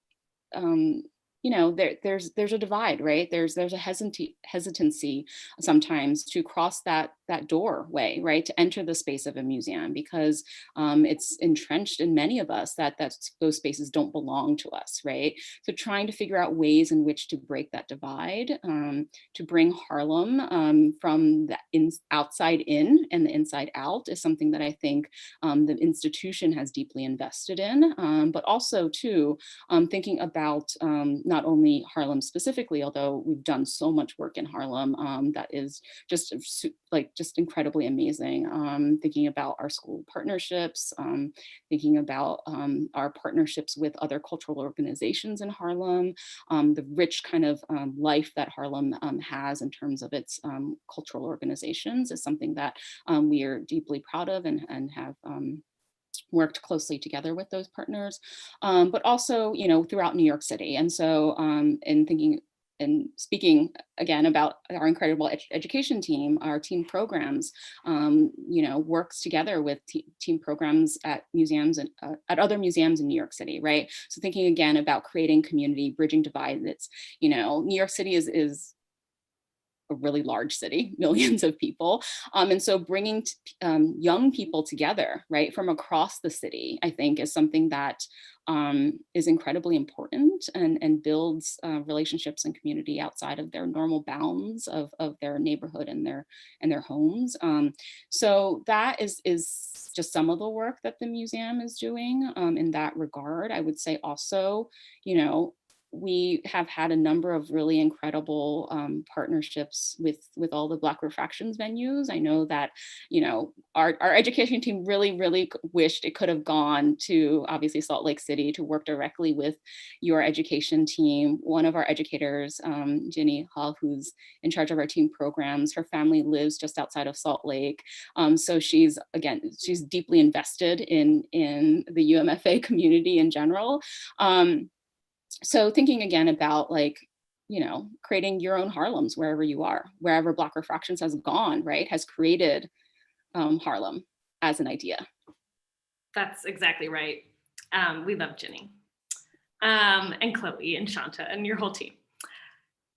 you know, there's a divide, right? There's a hesitancy sometimes to cross that doorway, right, to enter the space of a museum, because it's entrenched in many of us that those spaces don't belong to us, right? So trying to figure out ways in which to break that divide, to bring Harlem from the outside in and the inside out, is something that I think the institution has deeply invested in, but also too thinking about not only Harlem specifically, although we've done so much work in Harlem that is just incredibly amazing. Thinking about our school partnerships, thinking about our partnerships with other cultural organizations in Harlem, the rich kind of life that Harlem has in terms of its cultural organizations is something that we are deeply proud of and have worked closely together with those partners, but also, you know, throughout New York City. And so in thinking and speaking again about our incredible education team, our team programs, works together with team programs at museums and at other museums in New York City, right? So thinking again about creating community, bridging divide. That's, New York City is a really large city, millions of people. And so bringing young people together, right, from across the city, I think is something that is incredibly important and builds relationships and community outside of their normal bounds of their neighborhood and their homes. So that is just some of the work that the museum is doing in that regard. I would say also, we have had a number of really incredible partnerships with all the Black Refractions venues. I know that, our education team really wished it could have gone to obviously Salt Lake City to work directly with your education team. One of our educators, Jenny Hall, who's in charge of our team programs, her family lives just outside of Salt Lake. So she's deeply invested in the UMFA community in general. So thinking again about creating your own Harlems wherever you are, wherever Black Refractions has gone, right, has created Harlem as an idea. That's exactly right. We love Jenny and Chloe and Shanta and your whole team.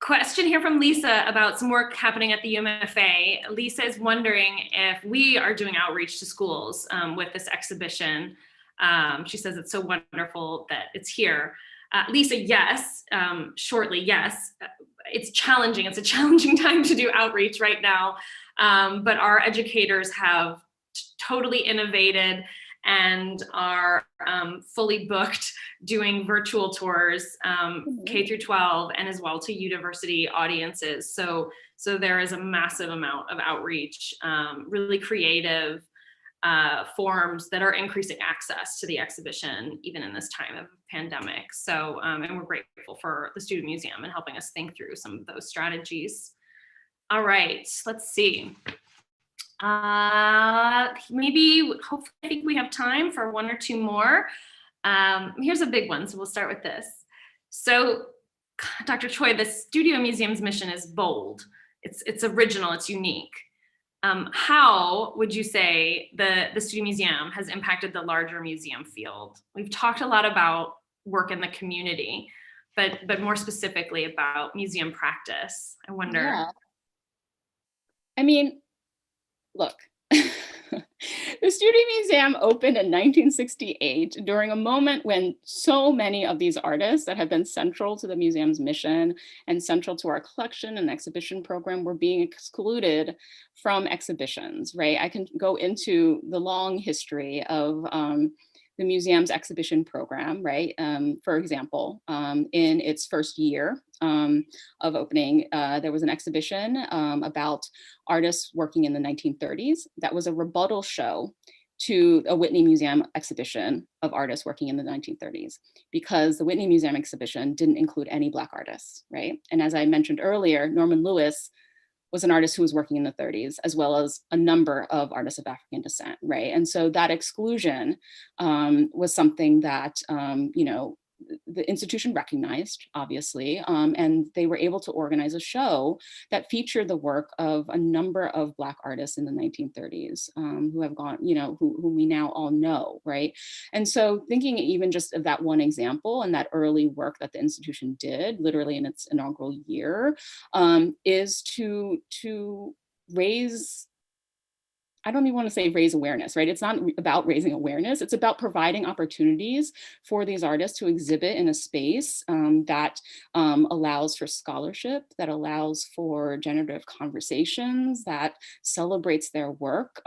Question here from Lisa about some work happening at the UMFA. Lisa is wondering if we are doing outreach to schools with this exhibition. She says it's so wonderful that it's here. Lisa, yes, shortly, yes. It's challenging. It's a challenging time to do outreach right now, but our educators have totally innovated and are fully booked doing virtual tours, K through 12, and as well to university audiences. So there is a massive amount of outreach, really creative forms that are increasing access to the exhibition, even in this time of pandemic. So, and we're grateful for the Student Museum and helping us think through some of those strategies. All right, let's see. Hopefully, I think we have time for one or two more. Here's a big one, so we'll start with this. So, Dr. Choi, the Studio Museum's mission is bold. It's original, it's unique. How would you say the Studio Museum has impacted the larger museum field? We've talked a lot about work in the community, but more specifically about museum practice. I wonder. Yeah. I mean, look, the Studio Museum opened in 1968 during a moment when so many of these artists that have been central to the museum's mission and central to our collection and exhibition program were being excluded from exhibitions, right? I can go into the long history of the museum's exhibition program, right? For example, in its first year of opening, there was an exhibition about artists working in the 1930s. That was a rebuttal show to a Whitney Museum exhibition of artists working in the 1930s, because the Whitney Museum exhibition didn't include any Black artists, right? And as I mentioned earlier, Norman Lewis was an artist who was working in the 30s, as well as a number of artists of African descent, right? And so that exclusion was something that, the institution recognized, obviously, and they were able to organize a show that featured the work of a number of Black artists in the 1930s who have gone, who we now all know, right? And so thinking even just of that one example and that early work that the institution did, literally in its inaugural year, is to raise, I don't even want to say raise awareness, right? It's not about raising awareness. It's about providing opportunities for these artists to exhibit in a space that allows for scholarship, that allows for generative conversations, that celebrates their work,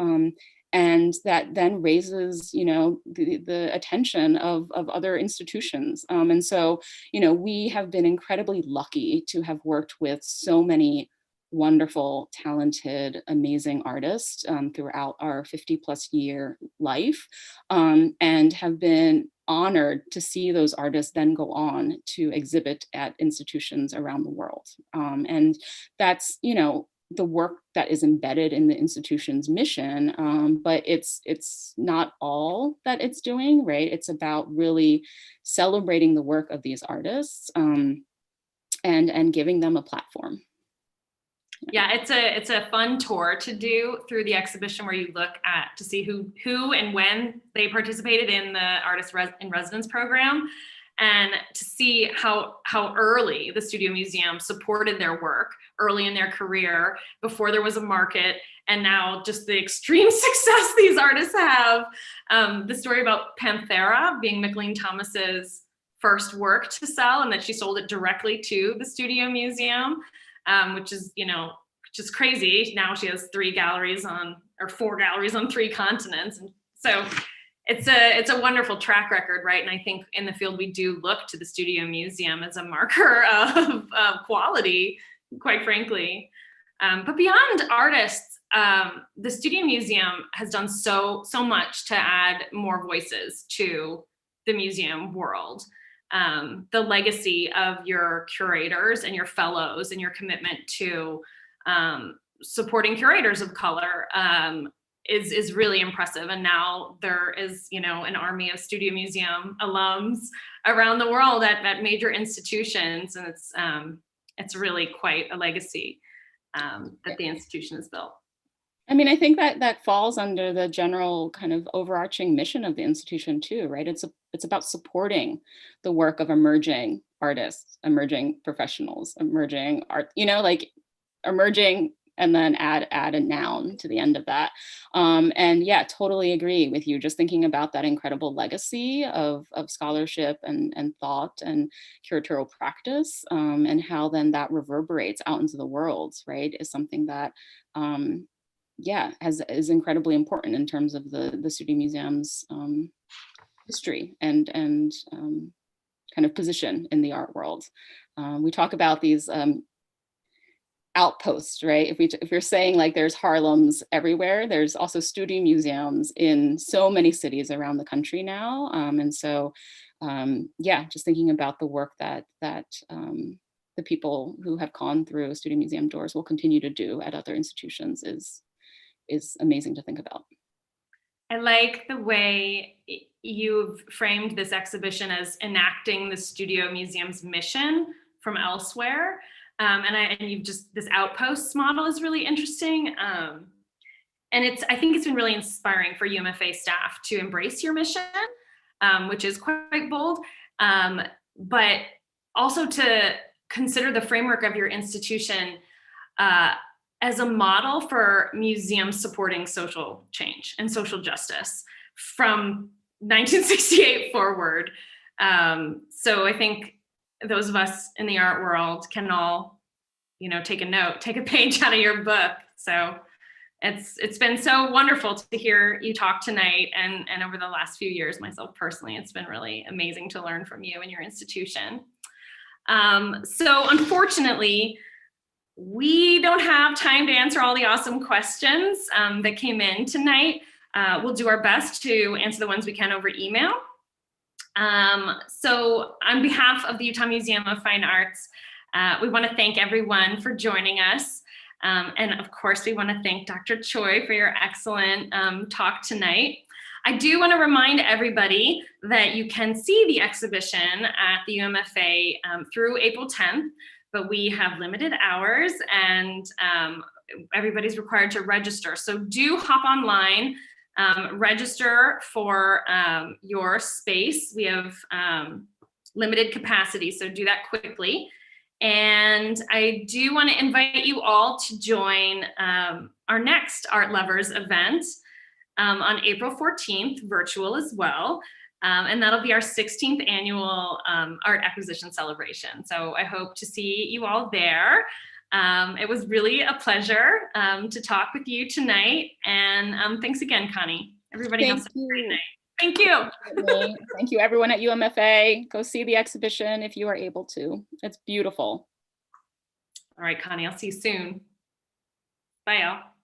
and that then raises, the attention of other institutions. And so, we have been incredibly lucky to have worked with so many wonderful, talented, amazing artists throughout our 50+ year life, and have been honored to see those artists then go on to exhibit at institutions around the world. And that's, the work that is embedded in the institution's mission, but it's not all that it's doing, right? It's about really celebrating the work of these artists. and giving them a platform. Yeah, it's a fun tour to do through the exhibition, where you look at to see who and when they participated in the Artist in Residence program, and to see how early the Studio Museum supported their work early in their career, before there was a market, and now just the extreme success these artists have. The story about Panthera being McLean Thomas's first work to sell, and that she sold it directly to the Studio Museum. Which is, just crazy. Now she has 4 galleries on 3 continents. And so it's a wonderful track record, right? And I think in the field, we do look to the Studio Museum as a marker of quality, quite frankly. But beyond artists, the Studio Museum has done so much to add more voices to the museum world. The legacy of your curators and your fellows and your commitment to supporting curators of color is really impressive. And now there is, an army of Studio Museum alums around the world at major institutions, and it's really quite a legacy that the institution has built. I mean, I think that falls under the general kind of overarching mission of the institution too, right? It's about supporting the work of emerging artists, emerging professionals, emerging art, emerging, and then add a noun to the end of that. And yeah, totally agree with you. Just thinking about that incredible legacy of scholarship and thought and curatorial practice, and how then that reverberates out into the world, right, is something that is incredibly important in terms of the Studio Museum's history and kind of position in the art world. We talk about these outposts, right? If you're saying like there's Harlems everywhere, there's also Studio Museums in so many cities around the country now. And so, just thinking about the work that the people who have gone through Studio Museum doors will continue to do at other institutions is amazing to think about. I like the way you've framed this exhibition as enacting the Studio Museum's mission from elsewhere. And you've just, this outposts model is really interesting. And I think it's been really inspiring for UMFA staff to embrace your mission, which is quite bold, but also to consider the framework of your institution as a model for museums supporting social change and social justice from 1968 forward. So I think those of us in the art world can all, take a page out of your book. So it's been so wonderful to hear you talk tonight, and over the last few years myself personally, it's been really amazing to learn from you and your institution. So unfortunately, we don't have time to answer all the awesome questions that came in tonight. We'll do our best to answer the ones we can over email. So on behalf of the Utah Museum of Fine Arts, we want to thank everyone for joining us. And of course, we want to thank Dr. Choi for your excellent talk tonight. I do want to remind everybody that you can see the exhibition at the UMFA through April 10th, but we have limited hours, and everybody's required to register. So do hop online, register for your space. We have limited capacity, so do that quickly. And I do want to invite you all to join our next Art Lovers event on April 14th, virtual as well. And that'll be our 16th annual art acquisition celebration. So I hope to see you all there. It was really a pleasure to talk with you tonight. And thanks again, Connie. Everybody have a great night. Thank you. Thank you, everyone at UMFA. Go see the exhibition if you are able to. It's beautiful. All right, Connie, I'll see you soon. Bye, y'all.